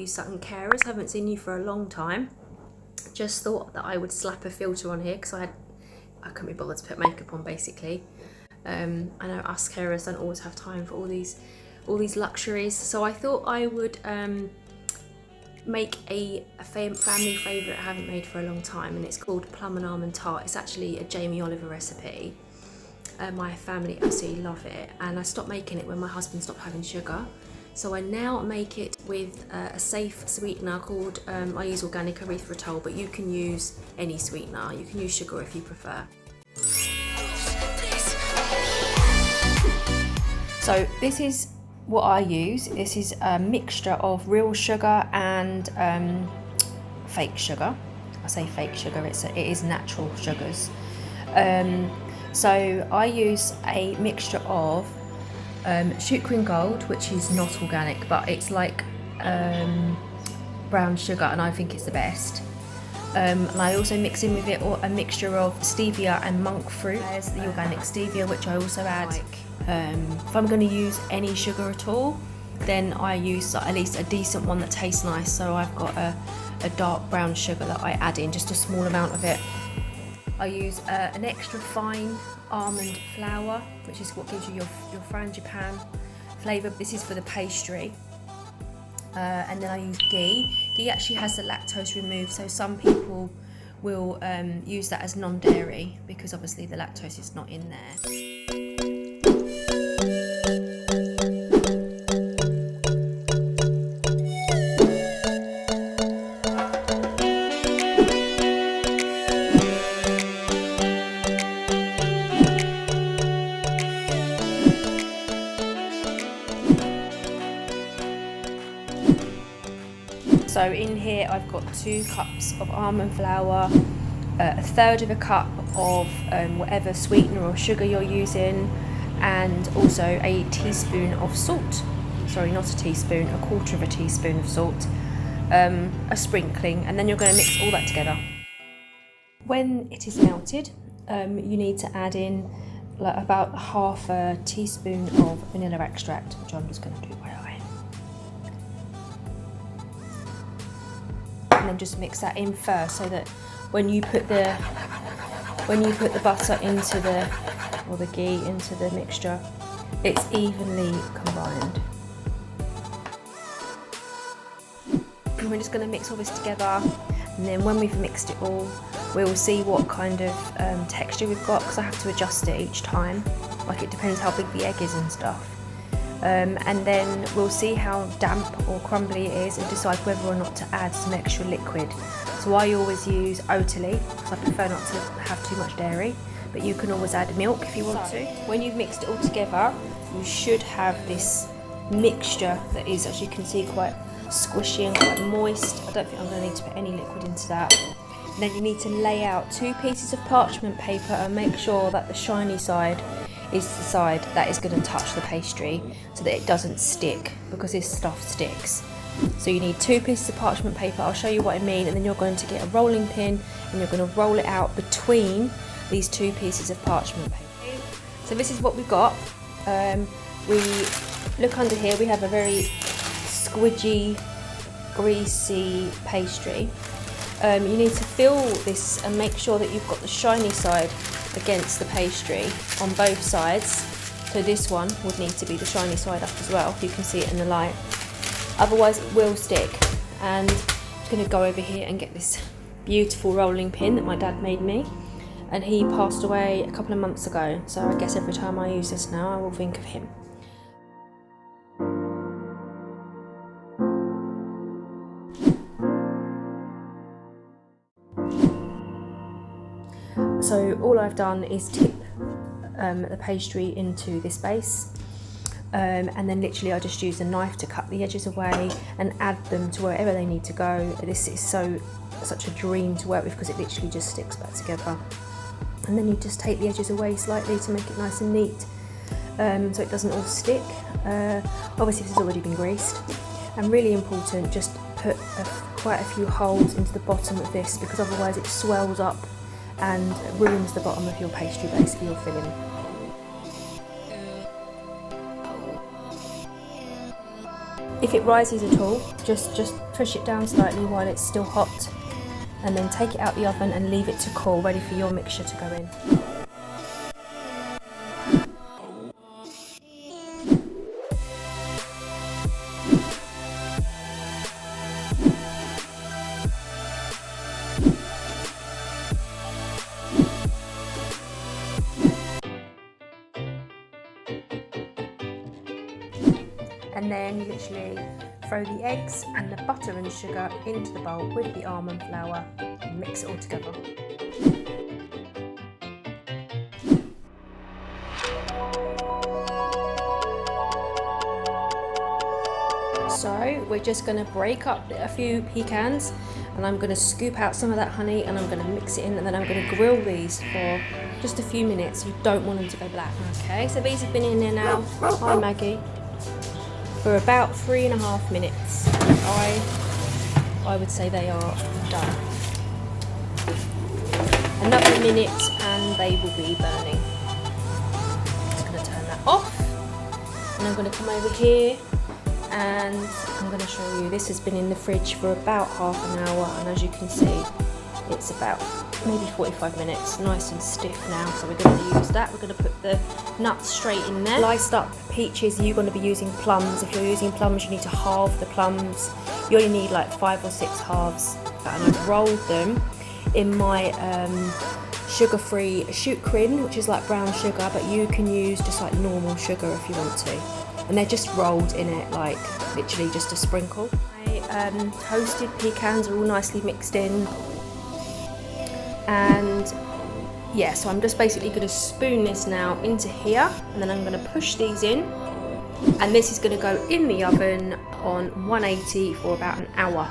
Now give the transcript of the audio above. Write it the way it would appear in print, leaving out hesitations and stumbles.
you Sutton Carers. Haven't seen you for a long time. Just thought that I would slap a filter on here because I couldn't be bothered to put makeup on basically. I know us carers don't always have time for all these luxuries, so I thought I would make a family favourite I haven't made for a long time, and it's called plum and almond tart. It's actually a Jamie Oliver recipe. My family absolutely love it, and I stopped making it when my husband stopped having sugar. So I now make it with a safe sweetener called, I use organic erythritol, but you can use any sweetener. You can use sugar if you prefer. So this is what I use. This is a mixture of real sugar and fake sugar. I say fake sugar, it is natural sugars. So I use a mixture of Shoot Cream Gold, which is not organic, but it's like brown sugar, and I think it's the best. And I also mix in with it a mixture of stevia and monk fruit. There's the organic stevia, which I also add. If I'm going to use any sugar at all, then I use at least a decent one that tastes nice. So I've got a dark brown sugar that I add in, just a small amount of it. I use an extra fine almond flour, which is what gives you your frangipane flavour. This is for the pastry. And then I use ghee. Ghee actually has the lactose removed, so some people will use that as non-dairy because obviously the lactose is not in there. So in here I've got 2 cups of almond flour, a third of a cup of whatever sweetener or sugar you're using, and also a teaspoon of salt. Sorry, not a teaspoon, a quarter of a teaspoon of salt, a sprinkling, and then you're going to mix all that together. When it is melted, you need to add in like about half a teaspoon of vanilla extract, which I'm just going to do right away. And then just mix that in first, so that when you put the butter into the ghee into the mixture, it's evenly combined. And we're just going to mix all this together, and then when we've mixed it all, we'll see what kind of texture we've got, because I have to adjust it each time. Like, it depends how big the egg is and stuff. And then we'll see how damp or crumbly it is and decide whether or not to add some extra liquid. So I always use Oatly because I prefer not to have too much dairy, but you can always add milk if you want to. When you've mixed it all together, you should have this mixture that is, as you can see, quite squishy and quite moist. I don't think I'm going to need to put any liquid into that. And then you need to lay out 2 pieces of parchment paper and make sure that the shiny side is the side that is going to touch the pastry, so that it doesn't stick, because this stuff sticks. So you need 2 pieces of parchment paper. I'll show you what I mean, and then you're going to get a rolling pin and you're going to roll it out between these 2 pieces of parchment paper. So this is what we've got. We look under here, we have a very squidgy, greasy pastry. You need to fill this and make sure that you've got the shiny side against the pastry on both sides. So this one would need to be the shiny side up as well, you can see it in the light. Otherwise it will stick. And I'm just going to go over here and get this beautiful rolling pin that my dad made me. And he passed away a couple of months ago, so I guess every time I use this now I will think of him. So all I've done is tip the pastry into this base, and then literally I just use a knife to cut the edges away and add them to wherever they need to go. This is such a dream to work with because it literally just sticks back together. And then you just take the edges away slightly to make it nice and neat, so it doesn't all stick. Obviously this has already been greased, and really important, just put quite a few holes into the bottom of this, because otherwise it swells up and ruins the bottom of your pastry base for your filling. If it rises at all, just push it down slightly while it's still hot, and then take it out the oven and leave it to cool, ready for your mixture to go in. And then you literally throw the eggs and the butter and sugar into the bowl with the almond flour and mix it all together. So we're just going to break up a few pecans, and I'm going to scoop out some of that honey and I'm going to mix it in, and then I'm going to grill these for just a few minutes. You don't want them to go black. Okay, so these have been in there now. Hi Maggie. For about 3.5 minutes. I would say they are done. Another minute and they will be burning. Just going to turn that off, and I'm going to come over here and I'm going to show you. This has been in the fridge for about half an hour, and as you can see, it's about maybe 45 minutes, nice and stiff now. So we're going to use that. We're going to put the nuts straight in there. Sliced up peaches, you're going to be using plums. If you're using plums, you need to halve the plums. You only need like 5 or 6 halves. And I've rolled them in my sugar-free chutcrin, which is like brown sugar, but you can use just like normal sugar if you want to. And they're just rolled in it, like literally just a sprinkle. My toasted pecans are all nicely mixed in. And yeah, so I'm just basically going to spoon this now into here, and then I'm going to push these in, and this is going to go in the oven on 180 for about an hour.